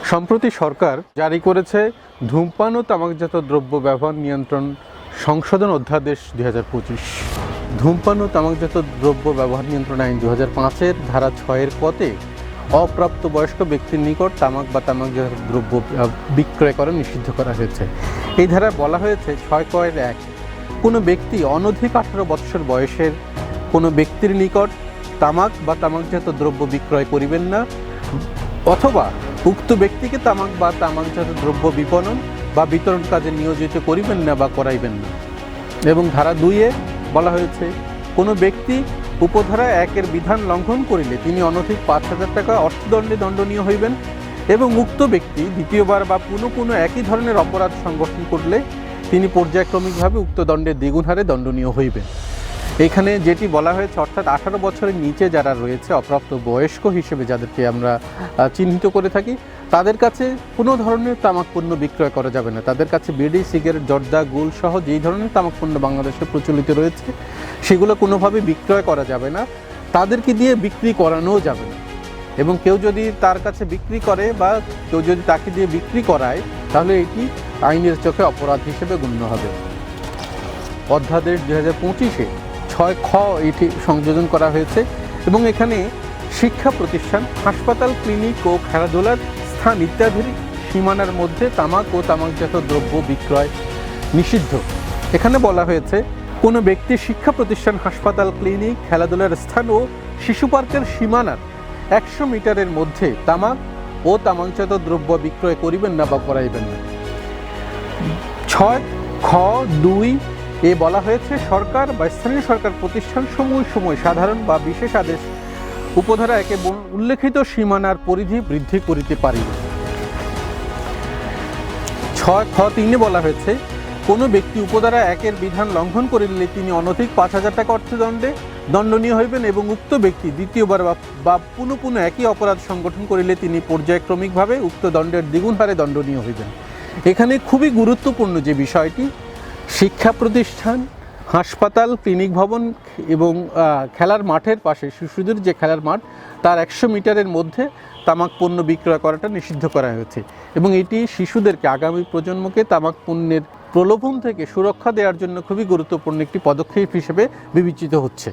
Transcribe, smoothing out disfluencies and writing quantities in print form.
সম্প্রতি সরকার জারি করেছে ধূমপান ও তামাকজাত দ্রব্য ব্যবহার নিয়ন্ত্রণ সংশোধন অধ্যাদেশ 2025। ধূমপান ও তামাকজাত দ্রব্য ব্যবহার নিয়ন্ত্রণ আইন 2005-এর ধারা 6-এর কতে অপ্রাপ্তবয়স্ক ব্যক্তির নিকট তামাক বা তামাকজাত দ্রব্য বিক্রয় করা নিষিদ্ধ করা হয়েছে। এই ধারায় বলা হয়েছে 6(1) কোনো ব্যক্তি অনধিক 18 বৎসর বয়সের কোনো ব্যক্তির নিকট তামাক বা তামাকজাত দ্রব্য বিক্রয় করিবেন না, অথবা উক্ত ব্যক্তিকে তামাক বা তামাকজাত দ্রব্য বিপণন বা বিতরণ কাজে নিয়োজিত করিবেন না বা করাইবেন না। এবং ধারা 2-এ বলা হয়েছে কোনো ব্যক্তি উপধারা 1-এর বিধান লঙ্ঘন করিলে তিনি অনধিক 5,000 টাকা অর্থদণ্ডে দণ্ডনীয় হইবেন এবং উক্ত ব্যক্তি দ্বিতীয়বার বা পুনঃ একই ধরনের অপরাধ সংগঠন করলে তিনি পর্যায়ক্রমিকভাবে উক্ত দণ্ডের দ্বিগুণ হারে দণ্ডনীয় হইবেন। এখানে যেটি বলা হয়েছে, অর্থাৎ 18 বছরের নিচে যারা রয়েছে, অপ্রাপ্ত বয়স্ক হিসেবে যাদেরকে আমরা চিহ্নিত করে থাকি, তাদের কাছে কোনো ধরনের তামাক পণ্য বিক্রয় করা যাবে না। তাদের কাছে বিড়ি, সিগারেট, জর্দা, গুল সহ যেই ধরনের তামাক পণ্য বাংলাদেশে প্রচলিত রয়েছে সেগুলো কোনোভাবে বিক্রয় করা যাবে না, তাদেরকে দিয়ে বিক্রি করানোও যাবে না। এবং কেউ যদি তার কাছে বিক্রি করে বা কেউ যদি তাকে দিয়ে বিক্রি করায় তাহলে এটি আইনের চোখে অপরাধ হিসেবে গণ্য হবে। অধ্যাদেশ 2025-এ 6(খ) এটি সংযোজন করা হয়েছে এবং এখানে শিক্ষা প্রতিষ্ঠান, হাসপাতাল, ক্লিনিক ও খেলাধুলার স্থান ইত্যাদির সীমানার মধ্যে তামাক ও তামাকজাত দ্রব্য বিক্রয় নিষিদ্ধ। এখানে বলা হয়েছে কোনো ব্যক্তি শিক্ষা প্রতিষ্ঠান, হাসপাতাল, ক্লিনিক, খেলাধুলার স্থান ও শিশু পার্কের সীমানার 100 মিটারের মধ্যে তামাক ও তামাকজাত দ্রব্য বিক্রয় করিবেন না বা করাইবেন না। 6(খ)(2) বলা হয়েছে সরকার বা স্থানীয় সরকার প্রতিষ্ঠান সময় সাধারণ বা বিশেষ আদেশ উপধারা 1-এ উল্লেখিত সীমানার পরিধি বৃদ্ধি করিতে পারিবে। 6(খ)(3) বলা হয়েছে কোনো ব্যক্তি উপধারা 1-এর বিধান লঙ্ঘন করিলে তিনি অনধিক 5,000 টাকা অর্থদণ্ডে দণ্ডনীয় হইবেন এবং উক্ত ব্যক্তি দ্বিতীয়বার বা পুনঃ একই অপরাধ সংগঠন করিলে তিনি পর্যায়ক্রমিকভাবে উক্ত দণ্ডের দ্বিগুণ হারে দণ্ডনীয় হইবেন। এখানে খুবই গুরুত্বপূর্ণ যে বিষয়টি, শিক্ষা প্রতিষ্ঠান, হাসপাতাল, ক্লিনিক ভবন এবং খেলার মাঠের পাশে শিশুদের যে খেলার মাঠ তার 100 মিটারের মধ্যে তামাক পণ্য বিক্রয় করাটা নিষিদ্ধ করা হয়েছে এবং এটি শিশুদেরকে, আগামী প্রজন্মকে তামাক পণ্যের প্রলোভন থেকে সুরক্ষা দেওয়ার জন্য খুবই গুরুত্বপূর্ণ একটি পদক্ষেপ হিসেবে বিবেচিত হচ্ছে।